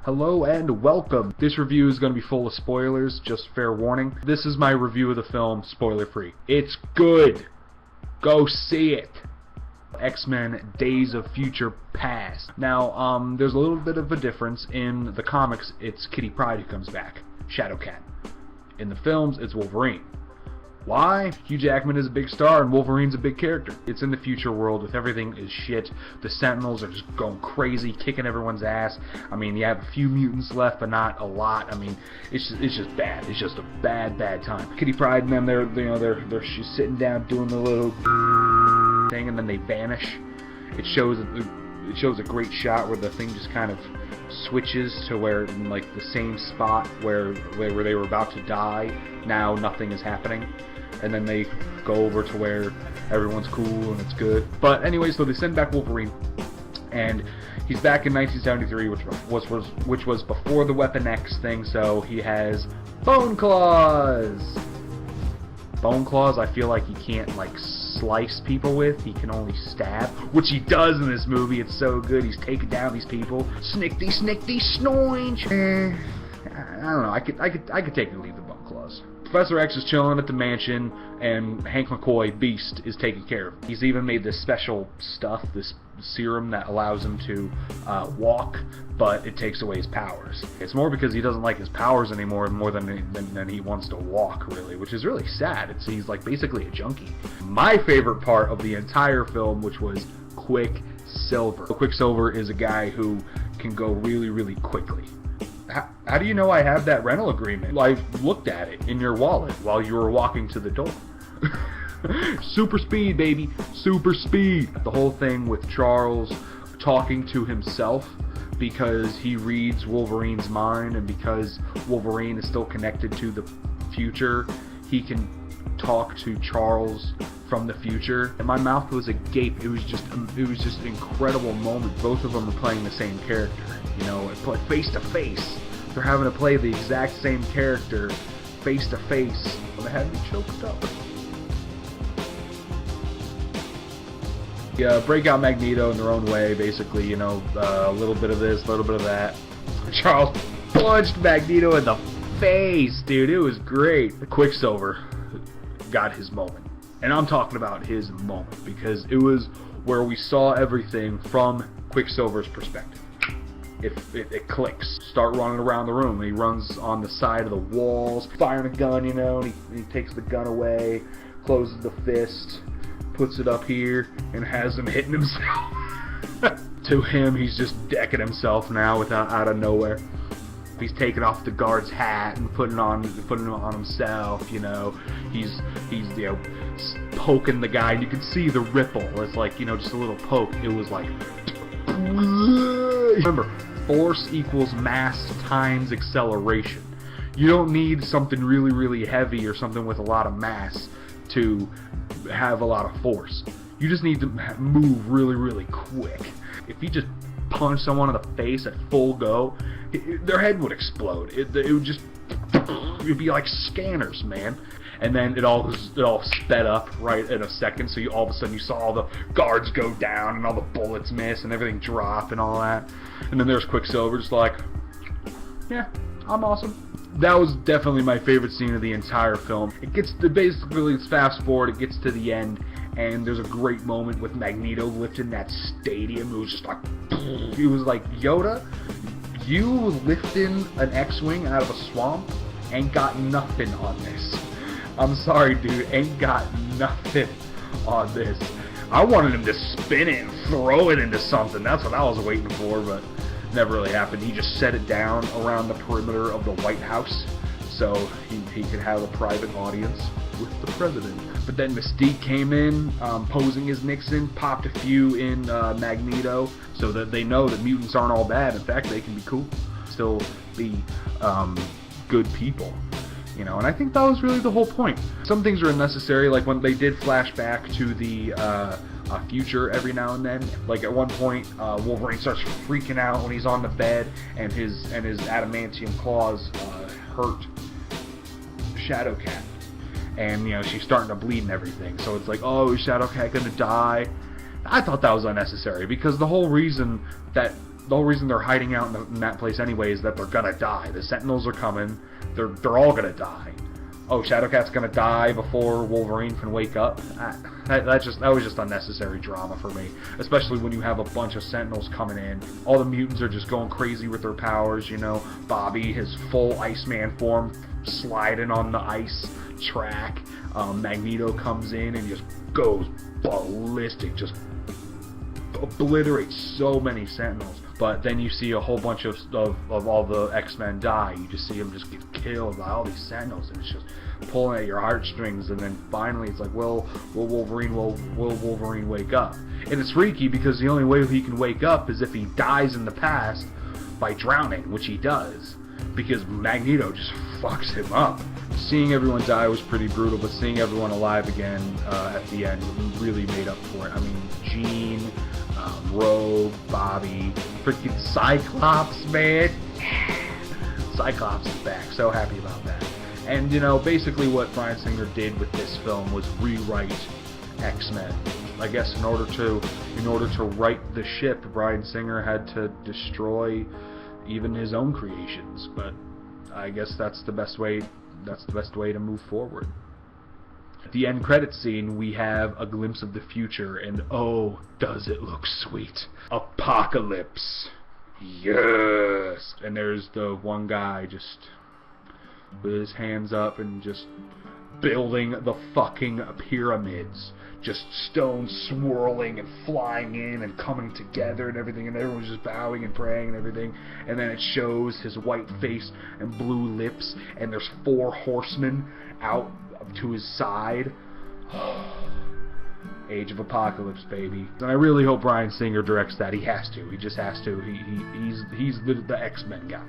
Hello and welcome. This review is going to be full of spoilers, just fair warning. This is my review of the film, spoiler free. It's good. Go see it. X-Men Days of Future Past. Now, there's a little bit of a difference. In the comics, it's Kitty Pryde who comes back, Shadowcat. In the films, it's Wolverine. Why? Hugh Jackman is a big star and Wolverine's a big character. It's in the future world with everything is shit. The Sentinels are just going crazy, kicking everyone's ass. I mean, you have a few mutants left, but not a lot. I mean, it's just bad. It's just a bad time. Kitty Pryde and them, she's sitting down doing the little thing, and then they vanish. It shows a great shot where the thing just kind of switches to where, in like the same spot where they were about to die, now nothing is happening, and then they go over to where everyone's cool and it's good. But anyway, so they send back Wolverine, and he's back in 1973, which was before the Weapon X thing. So he has bone claws. Bone claws, I feel like he can't like slice people with. He can only stab, which he does in this movie. It's so good. He's taking down these people. Snickty, snoinch. I don't know. I could take or leave the bone claws. Professor X is chilling at the mansion, and Hank McCoy, Beast, is taking care of him. He's even made this special stuff, this serum that allows him to walk, but it takes away his powers. It's more because he doesn't like his powers anymore, more than he wants to walk, really, which is really sad. He's like basically a junkie. My favorite part of the entire film, which was Quicksilver. Quicksilver is a guy who can go really, really quickly. How do you know I have that rental agreement? I looked at it in your wallet while you were walking to the door. Super speed, baby. Super speed. The whole thing with Charles talking to himself because he reads Wolverine's mind, and because Wolverine is still connected to the future, he can talk to Charles from the future. And my mouth was agape. It was just an incredible moment. Both of them are playing the same character. You know, face to face. They're having to play the exact same character face to face. They had me choked up. Yeah, break out Magneto in their own way, basically. You know, a little bit of this, a little bit of that. Charles punched Magneto in the face, dude. It was great. Quicksilver got his moment. And I'm talking about his moment because it was where we saw everything from Quicksilver's perspective. It clicks. Start running around the room. He runs on the side of the walls, firing a gun, you know, and he takes the gun away, closes the fist, puts it up here, and has him hitting himself. To him, he's just decking himself now out of nowhere. He's taking off the guard's hat and putting it on himself, you know. He's poking the guy, and you can see the ripple. It's like, you know, just a little poke. It was like, remember, force equals mass times acceleration. You don't need something really, really heavy or something with a lot of mass to have a lot of force. You just need to move really, really quick. If you just punch someone in the face at full go, their head would explode. It would be like scanners, man. And then it all sped up right in a second. So all of a sudden you saw all the guards go down and all the bullets miss and everything drop and all that. And then there's Quicksilver just like, yeah, I'm awesome. That was definitely my favorite scene of the entire film. It gets to basically, it's fast forward. It gets to the end, and there's a great moment with Magneto lifting that stadium. It was just like, it was like, Yoda, you lifting an X-Wing out of a swamp ain't got nothing on this. I'm sorry, dude, ain't got nothing on this. I wanted him to spin it and throw it into something. That's what I was waiting for, but never really happened. He just set it down around the perimeter of the White House so he could have a private audience with the president. But then Mystique came in, posing as Nixon, popped a few in Magneto, so that they know that mutants aren't all bad. In fact, they can be cool, still be good people. You know, and I think that was really the whole point. Some things are unnecessary, like when they did flash back to the future every now and then. Like at one point, Wolverine starts freaking out when he's on the bed, and his adamantium claws hurt Shadowcat, and you know she's starting to bleed and everything. So it's like, oh, is Shadowcat gonna die? I thought that was unnecessary because the whole reason that the whole reason they're hiding out in that place anyway is that they're gonna die. The Sentinels are coming. They're all gonna die. Oh, Shadowcat's gonna die before Wolverine can wake up. That was just unnecessary drama for me. Especially when you have a bunch of Sentinels coming in. All the mutants are just going crazy with their powers. You know, Bobby, his full Iceman form, sliding on the ice track. Magneto comes in and just goes ballistic, just obliterates so many Sentinels. But then you see a whole bunch of all the X-Men die. You just see them just get killed by all these Sentinels, and it's just pulling at your heartstrings. And then finally, it's like, will Wolverine wake up? And it's freaky because the only way he can wake up is if he dies in the past by drowning, which he does, because Magneto just fucks him up. Seeing everyone die was pretty brutal, but seeing everyone alive again at the end really made up for it. I mean, Jean, Rogue, Bobby, freaking Cyclops, man. Cyclops is back. So happy about that. And, you know, basically what Bryan Singer did with this film was rewrite X-Men. I guess in order to right the ship, Bryan Singer had to destroy even his own creations. But I guess that's the best way to move forward. At the end credits scene, we have a glimpse of the future, and oh, does it look sweet. Apocalypse. Yes! And there's the one guy just with his hands up and just building the fucking pyramids. Just stones swirling and flying in and coming together and everything, and everyone's just bowing and praying and everything. And then it shows his white face and blue lips, and there's 4 horsemen out to his side. Age of Apocalypse, baby. And I really hope Bryan Singer directs that. He has to. He just has to. He's the X-Men guy.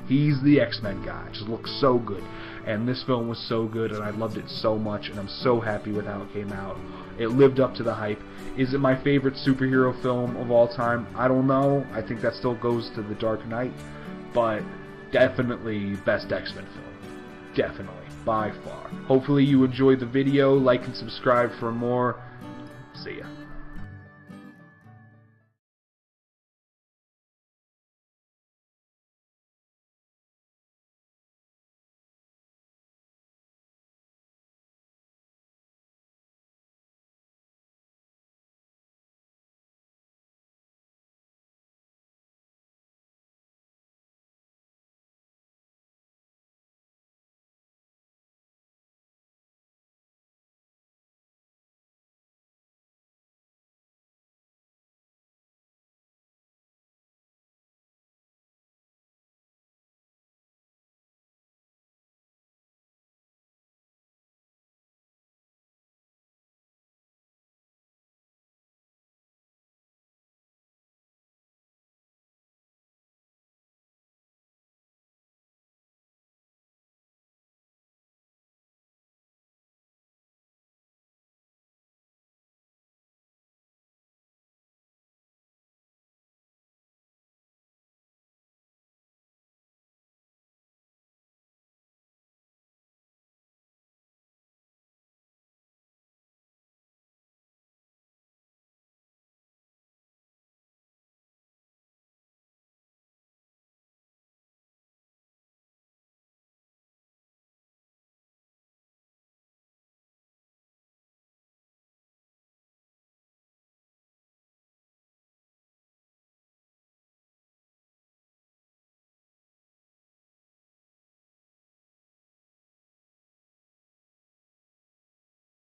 He's the X-Men guy. It just looks so good. And this film was so good, and I loved it so much, and I'm so happy with how it came out. It lived up to the hype. Is it my favorite superhero film of all time? I don't know. I think that still goes to The Dark Knight. But definitely best X-Men film. Definitely. By far. Hopefully you enjoyed the video. Like and subscribe for more. See ya.